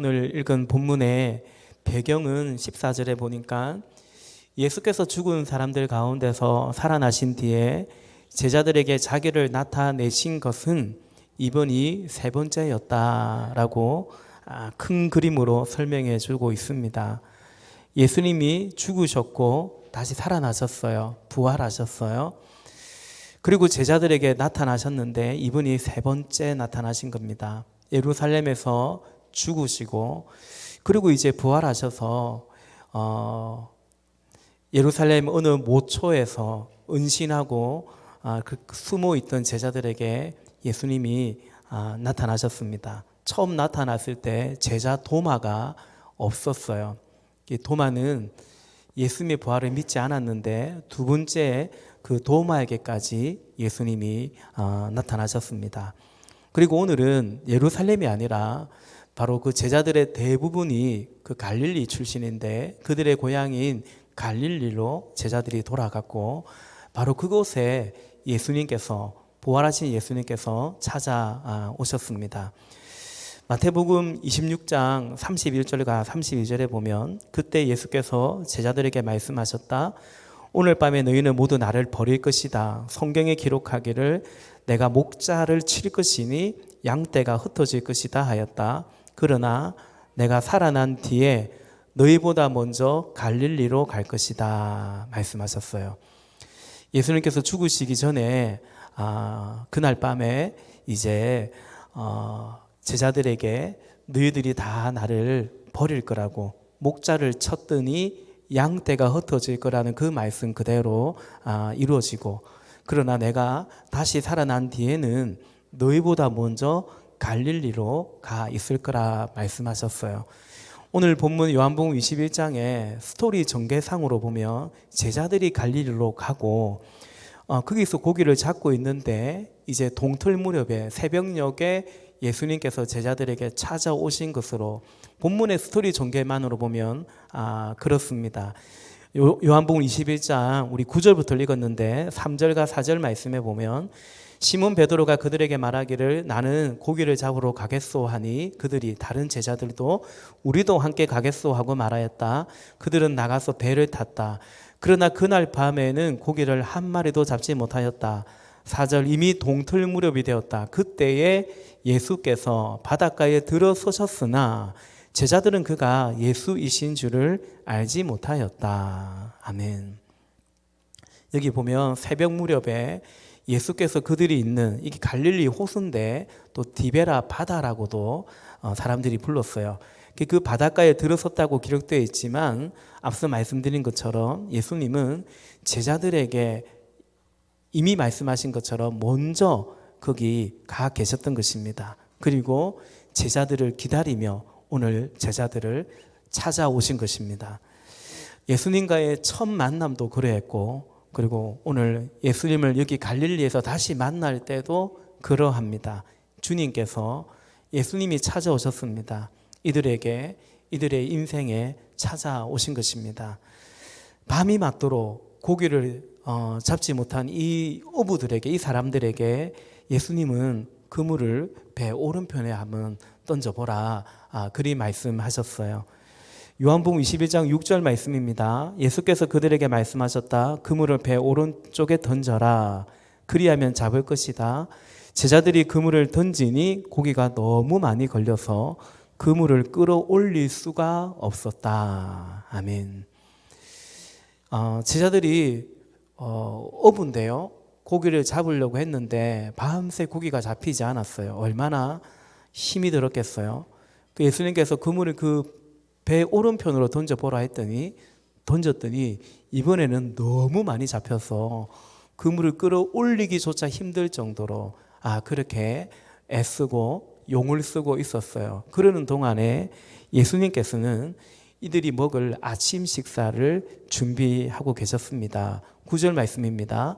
오늘 읽은 본문의 배경은 14절에 보니까 예수께서 죽은 사람들 가운데서 살아나신 뒤에 제자들에게 자기를 나타내신 것은 이번이 세 번째였다라고 큰 그림으로 설명해 주고 있습니다. 예수님이 죽으셨고 다시 살아나셨어요. 부활하셨어요. 그리고 제자들에게 나타나셨는데 이분이 세 번째 나타나신 겁니다. 예루살렘에서 죽으시고 그리고 이제 부활하셔서 예루살렘 어느 모초에서 은신하고 숨어 있던 제자들에게 예수님이 나타나셨습니다. 처음 나타났을 때 제자 도마가 없었어요. 이 도마는 예수님의 부활을 믿지 않았는데 두 번째 그 도마에게까지 예수님이 나타나셨습니다. 그리고 오늘은 예루살렘이 아니라 바로 그 제자들의 대부분이 그 갈릴리 출신인데 그들의 고향인 갈릴리로 제자들이 돌아갔고 바로 그곳에 예수님께서 부활하신 예수님께서 찾아오셨습니다. 마태복음 26장 31절과 32절에 보면 그때 예수께서 제자들에게 말씀하셨다. 오늘 밤에 너희는 모두 나를 버릴 것이다. 성경에 기록하기를 내가 목자를 칠 것이니 양떼가 흩어질 것이다 하였다. 그러나 내가 살아난 뒤에 너희보다 먼저 갈릴리로 갈 것이다 말씀하셨어요. 예수님께서 죽으시기 전에 그날 밤에 이제 제자들에게 너희들이 다 나를 버릴 거라고 목자를 쳤더니 양떼가 흩어질 거라는 그 말씀 그대로 이루어지고 그러나 내가 다시 살아난 뒤에는 너희보다 먼저 갈릴리로 가 있을 거라 말씀하셨어요. 오늘 본문 요한복음 21장에 스토리 전개상으로 보면 제자들이 갈릴리로 가고 거기서 고기를 잡고 있는데 이제 동틀 무렵에 새벽녘에 예수님께서 제자들에게 찾아오신 것으로 본문의 스토리 전개만으로 보면 그렇습니다. 요한복음 21장 우리 9절부터 읽었는데 3절과 4절 말씀에 보면 시몬 베드로가 그들에게 말하기를 나는 고기를 잡으러 가겠소 하니 그들이 다른 제자들도 우리도 함께 가겠소 하고 말하였다. 그들은 나가서 배를 탔다. 그러나 그날 밤에는 고기를 한 마리도 잡지 못하였다. 4절 이미 동틀 무렵이 되었다. 그때에 예수께서 바닷가에 들어서셨으나 제자들은 그가 예수이신 줄을 알지 못하였다. 아멘. 여기 보면 새벽 무렵에 예수께서 그들이 있는 이게 갈릴리 호수인데 또 디베라 바다라고도 사람들이 불렀어요. 그 바닷가에 들어섰다고 기록되어 있지만 앞서 말씀드린 것처럼 예수님은 제자들에게 이미 말씀하신 것처럼 먼저 거기 가 계셨던 것입니다. 그리고 제자들을 기다리며 오늘 제자들을 찾아오신 것입니다. 예수님과의 첫 만남도 그러했고 그리고 오늘 예수님을 여기 갈릴리에서 다시 만날 때도 그러합니다. 주님께서 예수님이 찾아오셨습니다. 이들에게 이들의 인생에 찾아오신 것입니다. 밤이 맞도록 고기를 잡지 못한 이 어부들에게 이 사람들에게 예수님은 그물을 배 오른편에 한번 던져보라 그리 말씀하셨어요. 요한복음 21장 6절 말씀입니다. 예수께서 그들에게 말씀하셨다. 그물을 배 오른쪽에 던져라. 그리하면 잡을 것이다. 제자들이 그물을 던지니 고기가 너무 많이 걸려서 그물을 끌어올릴 수가 없었다. 아멘. 제자들이 어부인데요. 고기를 잡으려고 했는데 밤새 고기가 잡히지 않았어요. 얼마나 힘이 들었겠어요. 예수님께서 그물을 그 배 오른편으로 던져보라 했더니 던졌더니 이번에는 너무 많이 잡혀서 그물을 끌어올리기조차 힘들 정도로 그렇게 애쓰고 용을 쓰고 있었어요. 그러는 동안에 예수님께서는 이들이 먹을 아침 식사를 준비하고 계셨습니다. 9절 말씀입니다.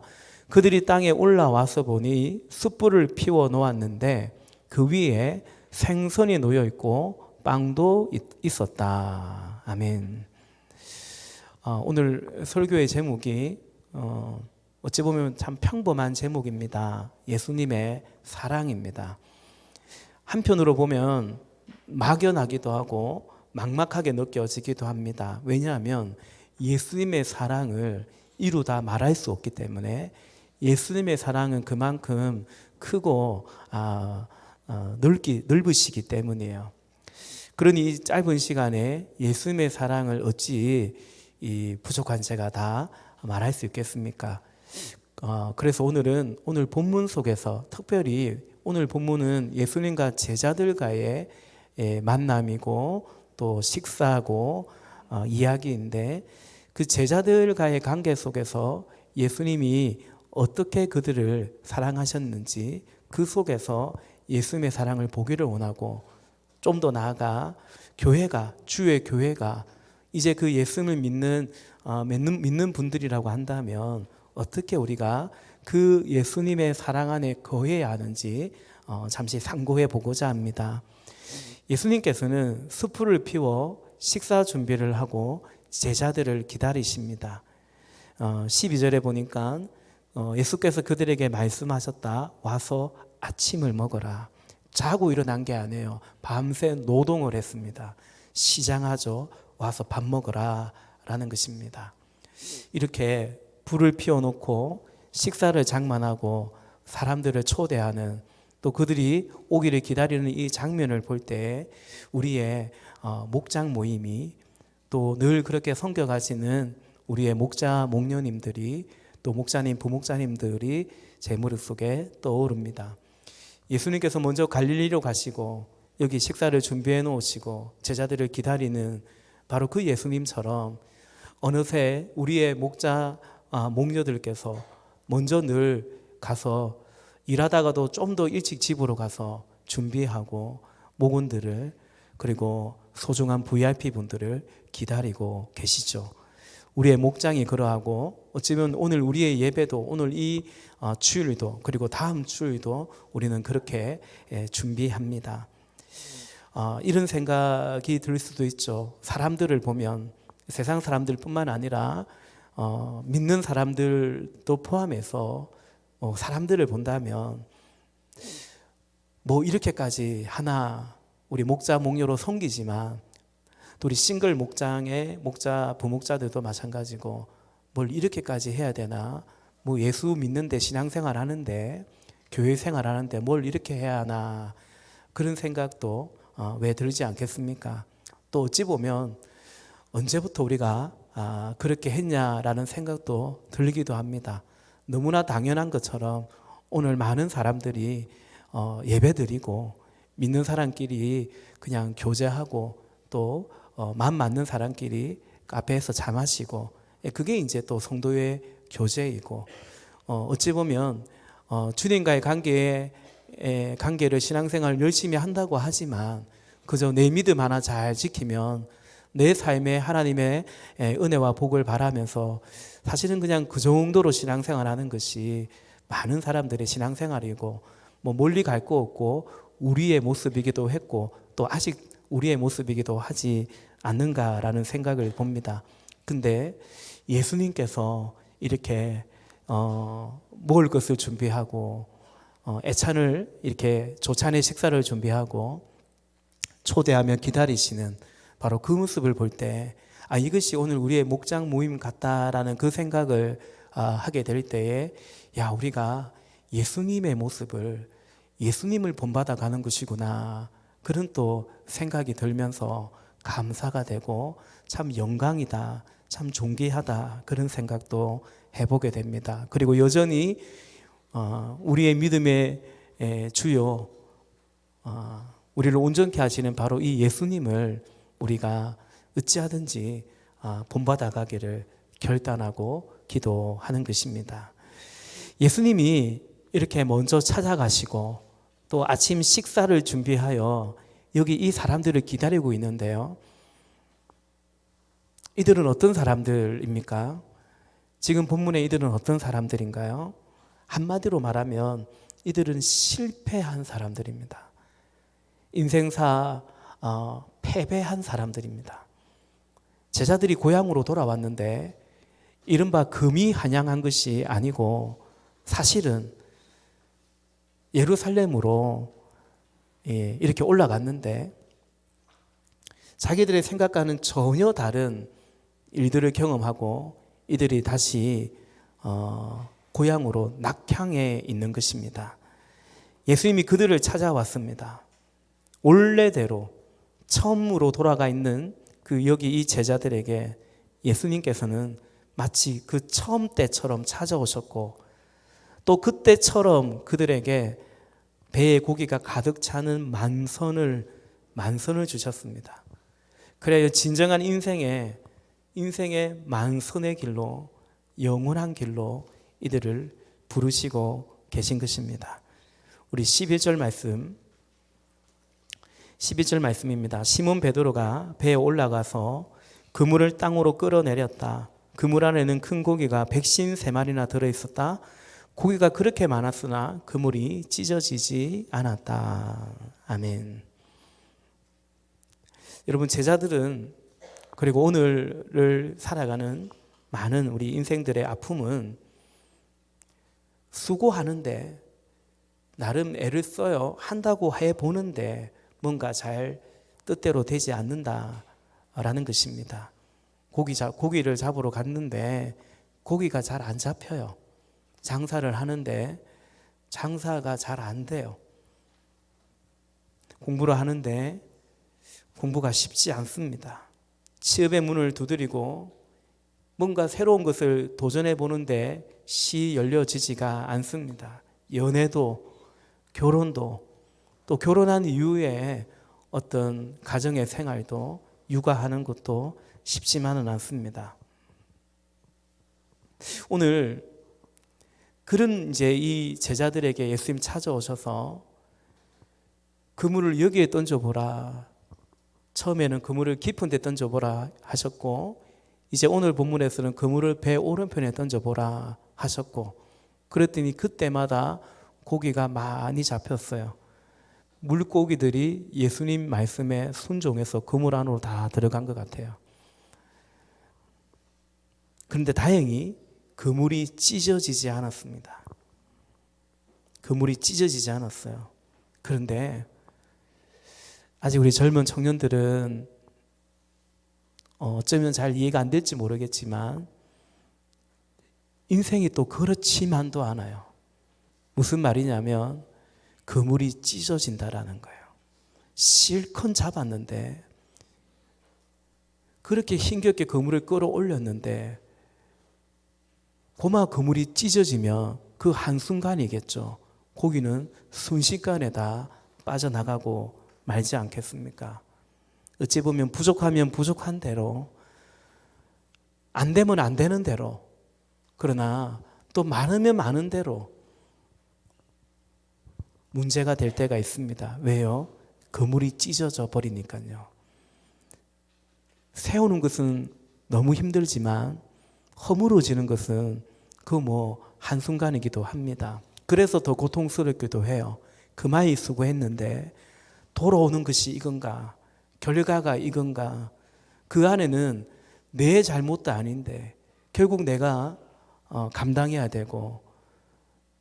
그들이 땅에 올라와서 보니 숯불을 피워 놓았는데 그 위에 생선이 놓여 있고 빵도 있었다. 아멘. 오늘 설교의 제목이 어찌 보면 참 평범한 제목입니다. 예수님의 사랑입니다. 한편으로 보면 막연하기도 하고 막막하게 느껴지기도 합니다. 왜냐하면 예수님의 사랑을 이루다 말할 수 없기 때문에 예수님의 사랑은 그만큼 크고 넓으시기 때문이에요. 그러니 이 짧은 시간에 예수님의 사랑을 어찌 이 부족한 제가 다 말할 수 있겠습니까? 그래서 오늘 본문 속에서 특별히 오늘 본문은 예수님과 제자들과의 만남이고 또 식사하고 이야기인데 그 제자들과의 관계 속에서 예수님이 어떻게 그들을 사랑하셨는지 그 속에서 예수님의 사랑을 보기를 원하고 좀 더 나아가 주의 교회가 이제 그 예수님을 믿는 분들이라고 한다면 어떻게 우리가 그 예수님의 사랑 안에 거해야 하는지 잠시 상고해 보고자 합니다. 예수님께서는 숯불을 피워 식사 준비를 하고 제자들을 기다리십니다. 12절에 보니까 예수께서 그들에게 말씀하셨다. 와서 아침을 먹어라. 자고 일어난 게 아니에요. 밤새 노동을 했습니다. 시장하죠. 와서 밥 먹어라 라는 것입니다. 이렇게 불을 피워놓고 식사를 장만하고 사람들을 초대하는 또 그들이 오기를 기다리는 이 장면을 볼 때 우리의 목장 모임이 또 늘 그렇게 섬겨가시는 우리의 목자 목녀님들이 또 목자님 부목자님들이 제 머릿속에 떠오릅니다. 예수님께서 먼저 갈릴리로 가시고 여기 식사를 준비해 놓으시고 제자들을 기다리는 바로 그 예수님처럼 어느새 우리의 목자 목녀들께서 먼저 늘 가서 일하다가도 좀 더 일찍 집으로 가서 준비하고 목원들을 그리고 소중한 VIP 분들을 기다리고 계시죠. 우리의 목장이 그러하고 어쩌면 오늘 우리의 예배도 오늘 이 주일도 그리고 다음 주일도 우리는 그렇게 준비합니다. 이런 생각이 들 수도 있죠. 사람들을 보면 세상 사람들뿐만 아니라 믿는 사람들도 포함해서 사람들을 본다면 뭐 이렇게까지 하나 우리 목자 목녀로 섬기지만 또 우리 싱글 목장의 목자 부목자들도 마찬가지고 뭘 이렇게까지 해야 되나 뭐 예수 믿는데 신앙생활 하는데 교회 생활 하는데 뭘 이렇게 해야 하나 그런 생각도 왜 들지 않겠습니까? 또 어찌 보면 언제부터 우리가 그렇게 했냐라는 생각도 들기도 합니다. 너무나 당연한 것처럼 오늘 많은 사람들이 예배드리고 믿는 사람끼리 그냥 교제하고 또 마음 맞는 사람끼리 카페에서 차 마시고 그게 이제 또 성도의 교제이고 어찌 보면 주님과의 관계를 신앙생활 열심히 한다고 하지만 그저 내 믿음 하나 잘 지키면 내 삶에 하나님의 은혜와 복을 바라면서 사실은 그냥 그 정도로 신앙생활하는 것이 많은 사람들의 신앙생활이고 뭐 멀리 갈 거 없고 우리의 모습이기도 했고 또 아직 우리의 모습이기도 하지 않는가라는 생각을 봅니다. 근데 예수님께서 이렇게 먹을 것을 준비하고 애찬을 이렇게 조찬의 식사를 준비하고 초대하며 기다리시는 바로 그 모습을 볼 때 이것이 오늘 우리의 목장 모임 같다라는 그 생각을 하게 될 때에 우리가 예수님의 모습을 예수님을 본받아 가는 것이구나 그런 또 생각이 들면서 감사가 되고 참 영광이다 참 존귀하다 그런 생각도 해보게 됩니다. 그리고 여전히 우리의 믿음의 주요 우리를 온전케 하시는 바로 이 예수님을 우리가 어찌하든지 본받아 가기를 결단하고 기도하는 것입니다. 예수님이 이렇게 먼저 찾아가시고 또 아침 식사를 준비하여 여기 이 사람들을 기다리고 있는데요. 이들은 어떤 사람들입니까? 지금 본문의 이들은 어떤 사람들인가요? 한마디로 말하면 이들은 실패한 사람들입니다. 인생사 패배한 사람들입니다. 제자들이 고향으로 돌아왔는데 이른바 금이 한양한 것이 아니고 사실은 예루살렘으로 이렇게 올라갔는데 자기들의 생각과는 전혀 다른 일들을 경험하고 이들이 다시 고향으로 낙향해 있는 것입니다. 예수님이 그들을 찾아왔습니다. 원래대로 처음으로 돌아가 있는 그 여기 이 제자들에게 예수님께서는 마치 그 처음 때처럼 찾아오셨고 또 그때처럼 그들에게 배에 고기가 가득 차는 만선을 주셨습니다. 그래야 진정한 인생의 만선의 길로, 영원한 길로 이들을 부르시고 계신 것입니다. 우리 11절 말씀입니다. 시몬 베드로가 배에 올라가서 그물을 땅으로 끌어내렸다. 그물 안에는 큰 고기가 153마리나 들어있었다. 고기가 그렇게 많았으나 그물이 찢어지지 않았다. 아멘. 여러분, 제자들은 그리고 오늘을 살아가는 많은 우리 인생들의 아픔은 수고하는데 나름 애를 써요. 한다고 해보는데 뭔가 잘 뜻대로 되지 않는다라는 것입니다. 고기를 잡으러 갔는데 고기가 잘 안 잡혀요. 장사를 하는데 장사가 잘 안 돼요. 공부를 하는데 공부가 쉽지 않습니다. 취업의 문을 두드리고 뭔가 새로운 것을 도전해 보는데 시 열려지지가 않습니다. 연애도 결혼도 또 결혼한 이후에 어떤 가정의 생활도 육아하는 것도 쉽지만은 않습니다. 오늘 그런 이제 이 제자들에게 예수님 찾아오셔서 그물을 여기에 던져보라. 처음에는 그물을 깊은 데 던져보라 하셨고 이제 오늘 본문에서는 그물을 배 오른편에 던져보라 하셨고 그랬더니 그때마다 고기가 많이 잡혔어요. 물고기들이 예수님 말씀에 순종해서 그물 안으로 다 들어간 것 같아요. 그런데 다행히 그물이 찢어지지 않았습니다. 그물이 찢어지지 않았어요. 그런데 아직 우리 젊은 청년들은 어쩌면 잘 이해가 안 될지 모르겠지만 인생이 또 그렇지만도 않아요. 무슨 말이냐면 그물이 찢어진다라는 거예요. 실컷 잡았는데 그렇게 힘겹게 그물을 끌어올렸는데 고마 그물이 찢어지면 그 한순간이겠죠. 고기는 순식간에 다 빠져나가고 말지 않겠습니까? 어찌 보면 부족하면 부족한 대로 안 되면 안 되는 대로 그러나 또 많으면 많은 대로 문제가 될 때가 있습니다. 왜요? 그물이 찢어져 버리니까요. 세우는 것은 너무 힘들지만 허물어지는 것은 그 한순간이기도 합니다. 그래서 더 고통스럽기도 해요. 그마이 수고했는데 돌아오는 것이 이건가? 결과가 이건가? 그 안에는 내 잘못도 아닌데 결국 내가 감당해야 되고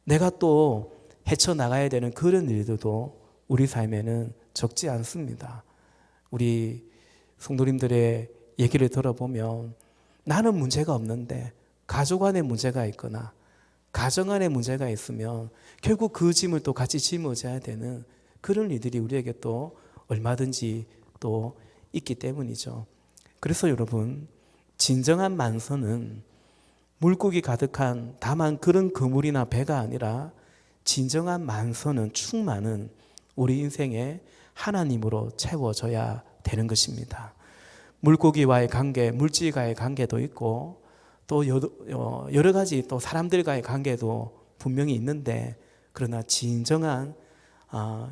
내가 또 헤쳐나가야 되는 그런 일들도 우리 삶에는 적지 않습니다. 우리 성도님들의 얘기를 들어보면 나는 문제가 없는데 가족 안에 문제가 있거나 가정 안에 문제가 있으면 결국 그 짐을 또 같이 짊어져야 되는 그런 일들이 우리에게 또 얼마든지 또 있기 때문이죠. 그래서 여러분, 진정한 만선은 물고기 가득한 다만 그런 그물이나 배가 아니라 진정한 만선은 충만은 우리 인생에 하나님으로 채워져야 되는 것입니다. 물고기와의 관계, 물질과의 관계도 있고 또 여러 가지 또 사람들과의 관계도 분명히 있는데 그러나 진정한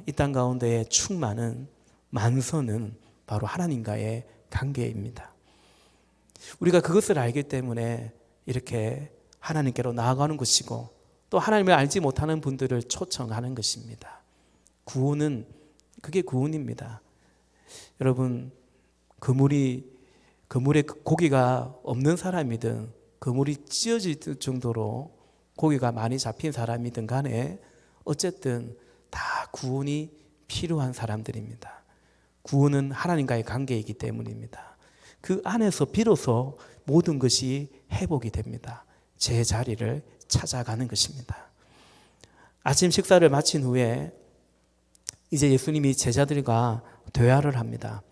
이 땅 가운데의 충만은 만선은 바로 하나님과의 관계입니다. 우리가 그것을 알기 때문에 이렇게 하나님께로 나아가는 것이고 또 하나님을 알지 못하는 분들을 초청하는 것입니다. 구원은 그게 구원입니다. 여러분, 그물에 고기가 없는 사람이든 그물이 찢어질 정도로 고기가 많이 잡힌 사람이든 간에 어쨌든 다 구원이 필요한 사람들입니다. 구원은 하나님과의 관계이기 때문입니다. 그 안에서 비로소 모든 것이 회복이 됩니다. 제 자리를 찾아가는 것입니다. 아침 식사를 마친 후에 이제 예수님이 제자들과 대화를 합니다.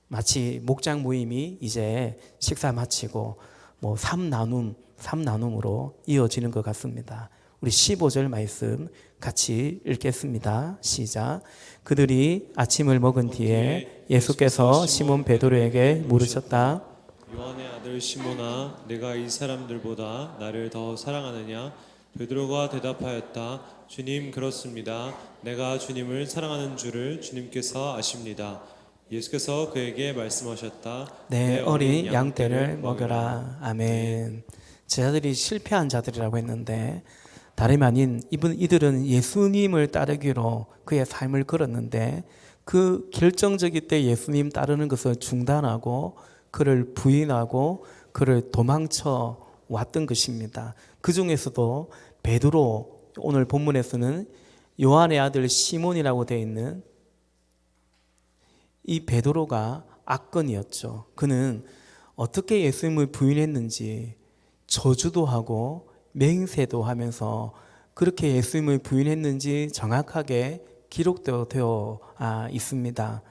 마치 목장 모임이 이제 식사 마치고 뭐 3나눔으로 이어지는 것 같습니다. 우리 15절 말씀 같이 읽겠습니다. 시작. 그들이 아침을 먹은 뒤에 예수께서 시몬 베드로에게 물으셨다. 요한의 아들 시몬아, 내가 이 사람들보다 나를 더 사랑하느냐? 베드로가 대답하였다. 주님, 그렇습니다. 내가 주님을 사랑하는 줄을 주님께서 아십니다. 예수께서 그에게 말씀하셨다. 내 어린 양떼를 먹여라. 아멘. 제자들이 실패한 자들이라고 했는데 다름 아닌 이들은 예수님을 따르기로 그의 삶을 걸었는데 그 결정적일 때 예수님 따르는 것을 중단하고 그를 부인하고 그를 도망쳐 왔던 것입니다. 그 중에서도 베드로, 오늘 본문에서는 요한의 아들 시몬이라고 되어 있는 이 베드로가 악건이었죠. 그는 어떻게 예수님을 부인했는지 저주도 하고 맹세도 하면서 그렇게 예수님을 부인했는지 정확하게 기록되어 있습니다.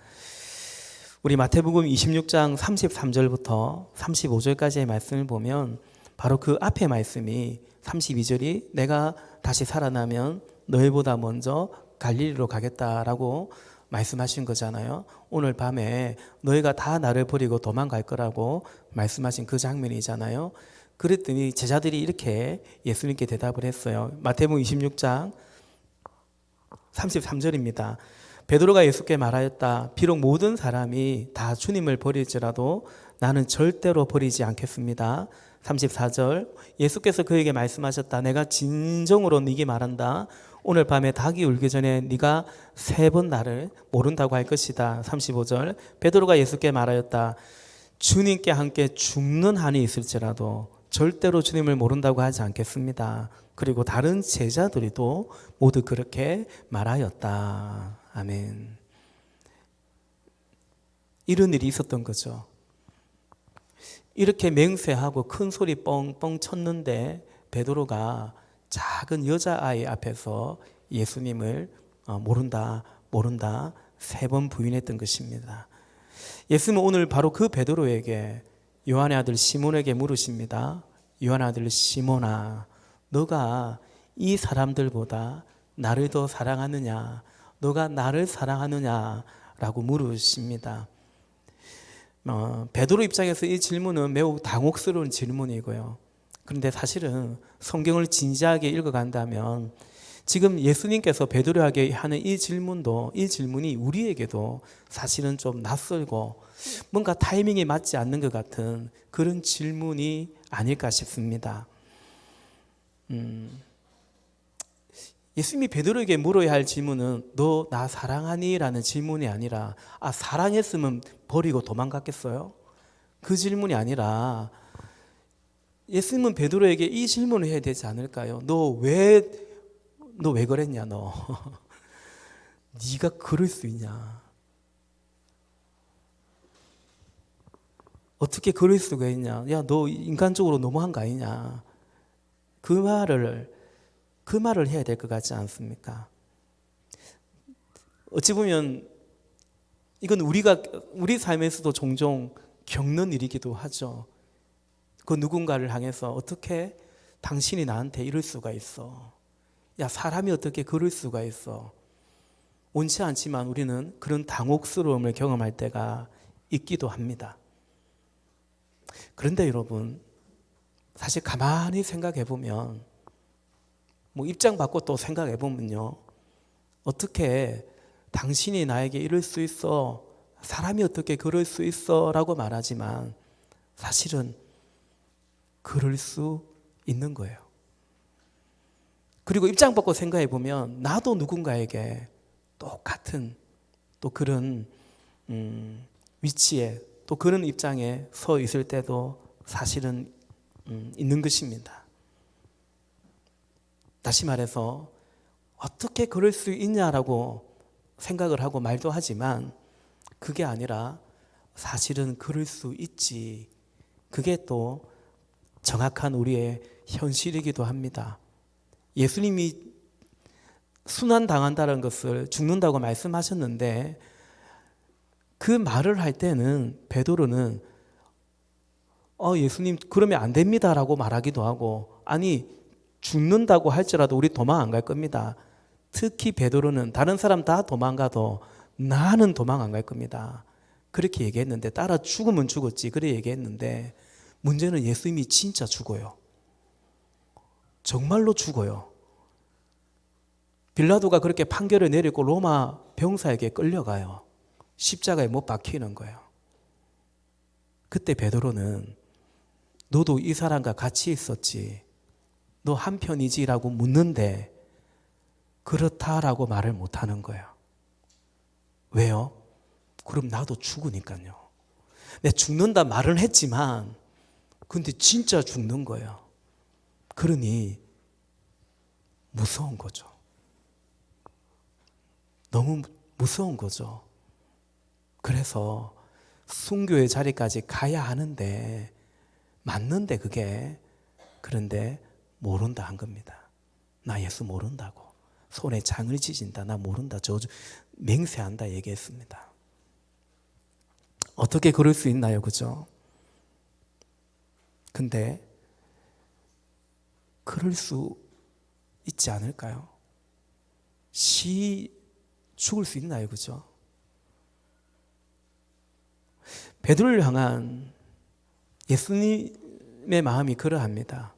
우리 마태복음 26장 33절부터 35절까지의 말씀을 보면 바로 그 앞에 말씀이 32절이 내가 다시 살아나면 너희보다 먼저 갈릴리로 가겠다라고 말씀하신 거잖아요. 오늘 밤에 너희가 다 나를 버리고 도망갈 거라고 말씀하신 그 장면이잖아요. 그랬더니 제자들이 이렇게 예수님께 대답을 했어요. 마태복음 26장 33절입니다. 베드로가 예수께 말하였다. 비록 모든 사람이 다 주님을 버릴지라도 나는 절대로 버리지 않겠습니다. 34절 예수께서 그에게 말씀하셨다. 내가 진정으로 네게 말한다. 오늘 밤에 닭이 울기 전에 네가 3번 나를 모른다고 할 것이다. 35절 베드로가 예수께 말하였다. 주님께 함께 죽는 한이 있을지라도 절대로 주님을 모른다고 하지 않겠습니다. 그리고 다른 제자들도 모두 그렇게 말하였다. 아멘. 이런 일이 있었던 거죠. 이렇게 맹세하고 큰 소리 뻥뻥 쳤는데 베드로가 작은 여자아이 앞에서 예수님을 모른다 3번 부인했던 것입니다. 예수님은 오늘 바로 그 베드로에게 요한의 아들 시몬에게 물으십니다. 요한의 아들 시몬아, 너가 이 사람들보다 나를 더 사랑하느냐? 너가 나를 사랑하느냐라고 물으십니다. 베드로 입장에서 이 질문은 매우 당혹스러운 질문이고요. 그런데 사실은 성경을 진지하게 읽어간다면 지금 예수님께서 베드로에게 하는 이 질문이 우리에게도 사실은 좀 낯설고 뭔가 타이밍이 맞지 않는 것 같은 그런 질문이 아닐까 싶습니다. 예수님이 베드로에게 물어야 할 질문은 너 나 사랑하니? 라는 질문이 아니라 사랑했으면 버리고 도망갔겠어요? 그 질문이 아니라 예수님은 베드로에게 이 질문을 해야 되지 않을까요? 너 왜 그랬냐 너? 네가 그럴 수 있냐? 어떻게 그럴 수가 있냐? 야, 너 인간적으로 너무한 거 아니냐? 그 말을 해야 될 것 같지 않습니까? 어찌 보면 이건 우리 삶에서도 종종 겪는 일이기도 하죠. 그 누군가를 향해서 어떻게 당신이 나한테 이럴 수가 있어? 야, 사람이 어떻게 그럴 수가 있어? 원치 않지만 우리는 그런 당혹스러움을 경험할 때가 있기도 합니다. 그런데 여러분, 사실 가만히 생각해 보면 입장 바꿔 또 생각해 보면요. 어떻게 당신이 나에게 이럴 수 있어? 사람이 어떻게 그럴 수 있어? 라고 말하지만 사실은 그럴 수 있는 거예요. 그리고 입장 바꿔 생각해 보면 나도 누군가에게 똑같은 또 그런 위치에 또 그런 입장에 서 있을 때도 사실은 있는 것입니다. 다시 말해서 어떻게 그럴 수 있냐라고 생각을 하고 말도 하지만 그게 아니라 사실은 그럴 수 있지. 그게 또 정확한 우리의 현실이기도 합니다. 예수님이 순환당한다는 것을 죽는다고 말씀하셨는데 그 말을 할 때는 베드로는 예수님 그러면 안 됩니다라고 말하기도 하고, 아니 죽는다고 할지라도 우리 도망 안 갈 겁니다. 특히 베드로는 다른 사람 다 도망가도 나는 도망 안 갈 겁니다. 그렇게 얘기했는데, 따라 죽으면 죽었지 그래 얘기했는데, 문제는 예수님이 진짜 죽어요. 정말로 죽어요. 빌라도가 그렇게 판결을 내리고 로마 병사에게 끌려가요. 십자가에 못 박히는 거예요. 그때 베드로는 너도 이 사람과 같이 있었지, 너 한편이지라고 묻는데 그렇다라고 말을 못하는 거예요. 왜요? 그럼 나도 죽으니까요. 내 죽는다 말은 했지만 근데 진짜 죽는 거예요. 그러니 무서운 거죠. 너무 무서운 거죠. 그래서 순교의 자리까지 가야 하는데, 맞는데 그게, 그런데 모른다 한 겁니다. 나 예수 모른다고. 손에 장을 지진다. 나 모른다. 저주 맹세한다 얘기했습니다. 어떻게 그럴 수 있나요? 그죠? 근데 그럴 수 있지 않을까요? 죽을 수 있나요? 그죠? 베드로를 향한 예수님의 마음이 그러합니다.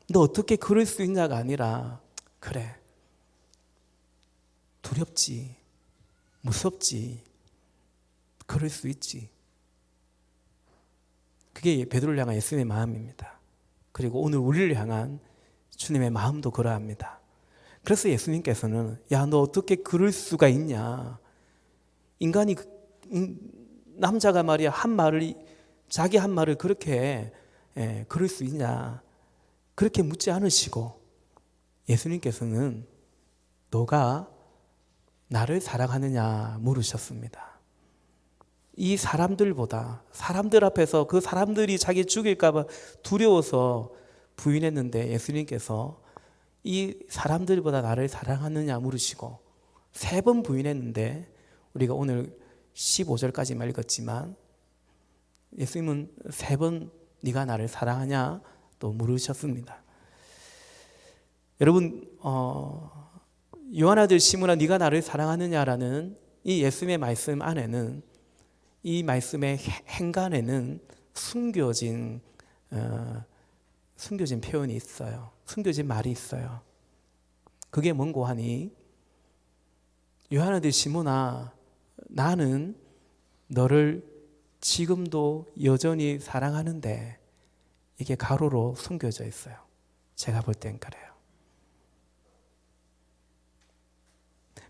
너 어떻게 그럴 수 있냐가 아니라, 그래, 두렵지, 무섭지, 그럴 수 있지. 그게 베드로를 향한 예수님의 마음입니다. 그리고 오늘 우리를 향한 주님의 마음도 그러합니다. 그래서 예수님께서는 야, 너 어떻게 그럴 수가 있냐, 인간이 남자가 말이야 자기 한 말을 그렇게 그럴 수 있냐, 그렇게 묻지 않으시고 예수님께서는 너가 나를 사랑하느냐 물으셨습니다. 이 사람들 앞에서 그 사람들이 자기 죽일까 봐 두려워서 부인했는데, 예수님께서 이 사람들보다 나를 사랑하느냐 물으시고 3번 부인했는데, 우리가 오늘 15절까지만 읽었지만 예수님은 3번 네가 나를 사랑하냐 또 물으셨습니다. 여러분, 요한 아들 시몬아 네가 나를 사랑하느냐라는 이 예수님의 말씀 안에는, 이 말씀의 행간에는 숨겨진 표현이 있어요. 숨겨진 말이 있어요. 그게 뭔고 하니, 요한 아들 시몬아 나는 너를 지금도 여전히 사랑하는데, 이게 가로로 숨겨져 있어요. 제가 볼 땐 그래요.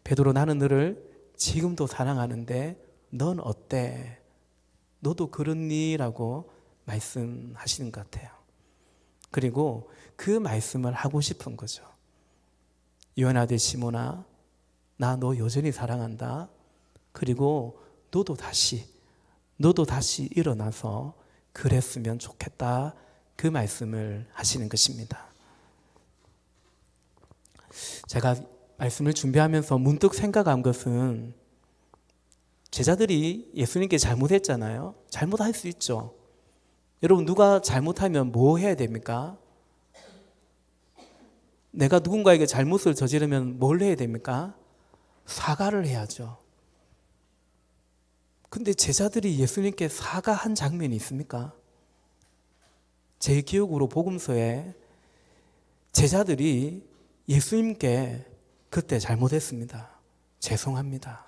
베드로, 나는 너를 지금도 사랑하는데 넌 어때? 너도 그렇니? 라고 말씀하시는 것 같아요. 그리고 그 말씀을 하고 싶은 거죠. 요한 아들 시몬아, 나 너 여전히 사랑한다. 그리고 너도 다시 일어나서 그랬으면 좋겠다. 그 말씀을 하시는 것입니다. 제가 말씀을 준비하면서 문득 생각한 것은, 제자들이 예수님께 잘못했잖아요. 잘못할 수 있죠. 여러분, 누가 잘못하면 뭐 해야 됩니까? 내가 누군가에게 잘못을 저지르면 뭘 해야 됩니까? 사과를 해야죠. 근데 제자들이 예수님께 사과한 장면이 있습니까? 제 기억으로 복음서에 제자들이 예수님께 그때 잘못했습니다, 죄송합니다,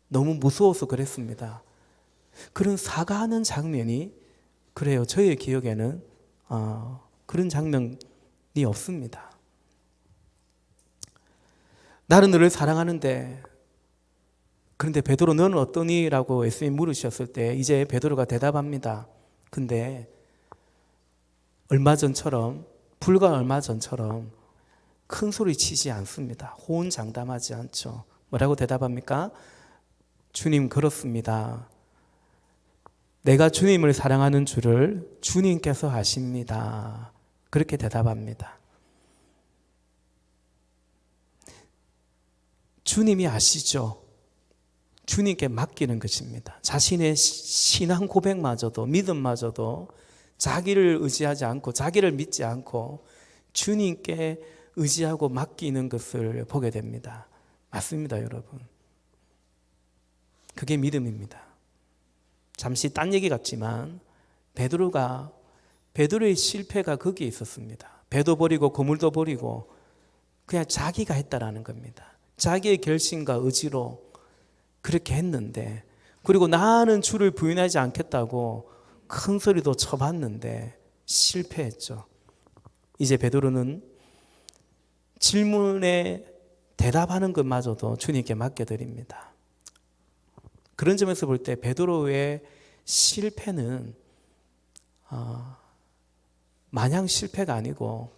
너무 무서워서 그랬습니다, 그런 사과하는 장면이, 그래요, 저의 기억에는 그런 장면이 없습니다. 나는 너를 사랑하는데, 그런데 베드로 너는 어떠니? 라고 예수님이 물으셨을 때 이제 베드로가 대답합니다. 근데 불과 얼마 전처럼 큰 소리 치지 않습니다. 호언장담하지 않죠. 뭐라고 대답합니까? 주님 그렇습니다. 내가 주님을 사랑하는 줄을 주님께서 아십니다. 그렇게 대답합니다. 주님이 아시죠? 주님께 맡기는 것입니다. 자신의 신앙 고백마저도, 믿음마저도 자기를 의지하지 않고, 자기를 믿지 않고 주님께 의지하고 맡기는 것을 보게 됩니다. 맞습니다, 여러분. 그게 믿음입니다. 잠시 딴 얘기 같지만 베드로의 실패가 거기에 있었습니다. 배도 버리고 그물도 버리고 그냥 자기가 했다라는 겁니다. 자기의 결심과 의지로 그렇게 했는데, 그리고 나는 주를 부인하지 않겠다고 큰 소리도 쳐봤는데 실패했죠. 이제 베드로는 질문에 대답하는 것마저도 주님께 맡겨드립니다. 그런 점에서 볼 때 베드로의 실패는 마냥 실패가 아니고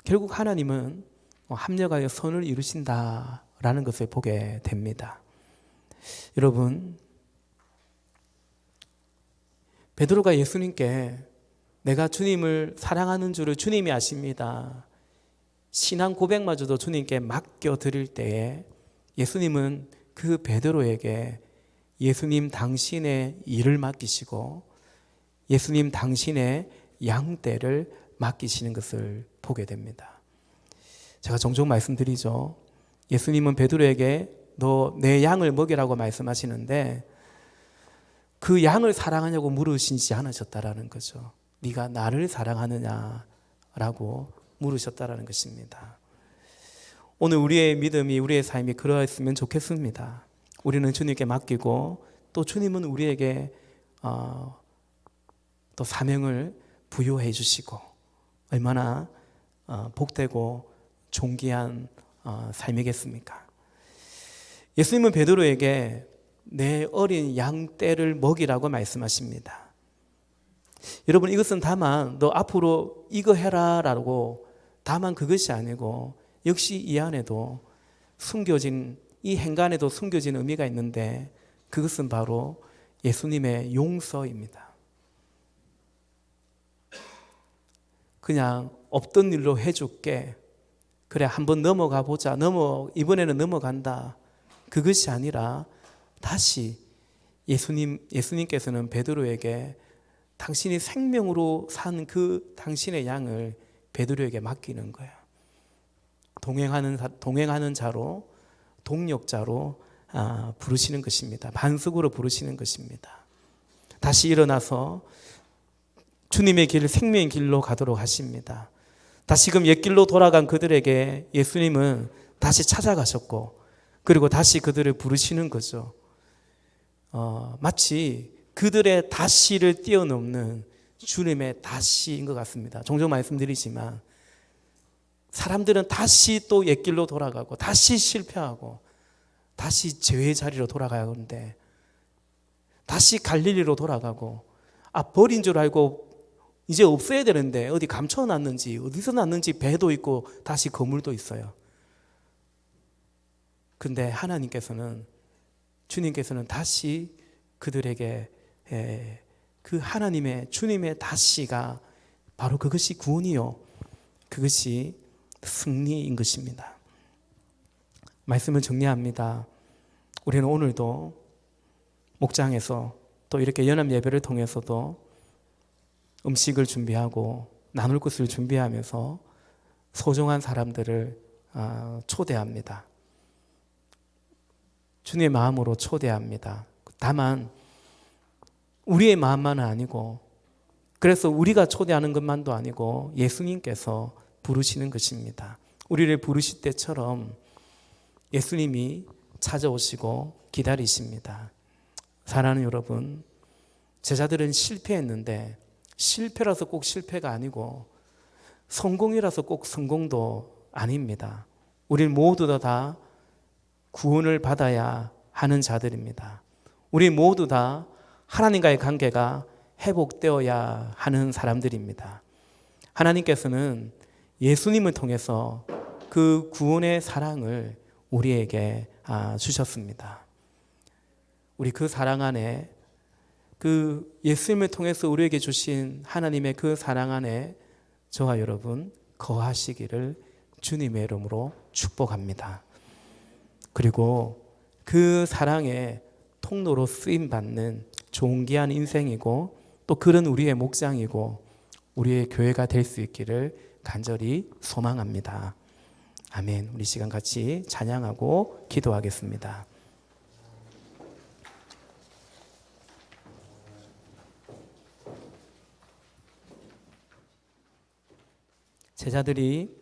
결국 하나님은 합력하여 선을 이루신다라는 것을 보게 됩니다. 여러분, 베드로가 예수님께 내가 주님을 사랑하는 줄을 주님이 아십니다. 신앙 고백마저도 주님께 맡겨드릴 때에 예수님은 그 베드로에게 예수님 당신의 일을 맡기시고 예수님 당신의 양떼를 맡기시는 것을 보게 됩니다. 제가 종종 말씀드리죠. 예수님은 베드로에게 너 내 양을 먹이라고 말씀하시는데 그 양을 사랑하냐고 물으시지 않으셨다라는 거죠. 네가 나를 사랑하느냐라고 물으셨다라는 것입니다. 오늘 우리의 믿음이, 우리의 삶이 그러했으면 좋겠습니다. 우리는 주님께 맡기고 또 주님은 우리에게 또 사명을 부여해 주시고 얼마나 복되고 존귀한 삶이겠습니까? 예수님은 베드로에게 내 어린 양떼를 먹이라고 말씀하십니다. 여러분, 이것은 다만 너 앞으로 이거 해라 라고 다만 그것이 아니고 역시 이 안에도 숨겨진, 이 행간에도 숨겨진 의미가 있는데 그것은 바로 예수님의 용서입니다. 그냥 없던 일로 해줄게, 그래 한번 넘어가 보자, 이번에는 넘어간다, 그것이 아니라 다시 예수님께서는 베드로에게 당신이 생명으로 산 그 당신의 양을 베드로에게 맡기는 거예요. 동행하는 자로, 동력자로 부르시는 것입니다. 반석으로 부르시는 것입니다. 다시 일어나서 주님의 길, 생명의 길로 가도록 하십니다. 다시금 옛길로 돌아간 그들에게 예수님은 다시 찾아가셨고, 그리고 다시 그들을 부르시는 거죠. 마치 그들의 다시를 뛰어넘는 주님의 다시인 것 같습니다. 종종 말씀드리지만 사람들은 다시 또 옛길로 돌아가고 다시 실패하고 다시 죄의 자리로 돌아가는데, 다시 갈릴리로 돌아가고 버린 줄 알고 이제 없어야 되는데 어디 감춰놨는지, 어디서 났는지 배도 있고 다시 거물도 있어요. 근데 주님께서는 다시 그들에게 그 하나님의, 주님의 다시가 바로 그것이 구원이요, 그것이 승리인 것입니다. 말씀을 정리합니다. 우리는 오늘도 목장에서 또 이렇게 연합 예배를 통해서도 음식을 준비하고 나눌 것을 준비하면서 소중한 사람들을 초대합니다. 주님의 마음으로 초대합니다. 다만 우리의 마음만은 아니고, 그래서 우리가 초대하는 것만도 아니고 예수님께서 부르시는 것입니다. 우리를 부르실 때처럼 예수님이 찾아오시고 기다리십니다. 사랑하는 여러분, 제자들은 실패했는데 실패라서 꼭 실패가 아니고 성공이라서 꼭 성공도 아닙니다. 우리 모두 다 구원을 받아야 하는 자들입니다. 우리 모두 다 하나님과의 관계가 회복되어야 하는 사람들입니다. 하나님께서는 예수님을 통해서 그 구원의 사랑을 우리에게 주셨습니다. 우리 그 사랑 안에, 그 예수님을 통해서 우리에게 주신 하나님의 그 사랑 안에 저와 여러분 거하시기를 주님의 이름으로 축복합니다. 그리고 그 사랑의 통로로 쓰임받는 좋은 귀한 인생이고 또 그런 우리의 목장이고 우리의 교회가 될 수 있기를 간절히 소망합니다. 아멘. 우리 시간 같이 찬양하고 기도하겠습니다. 제자들이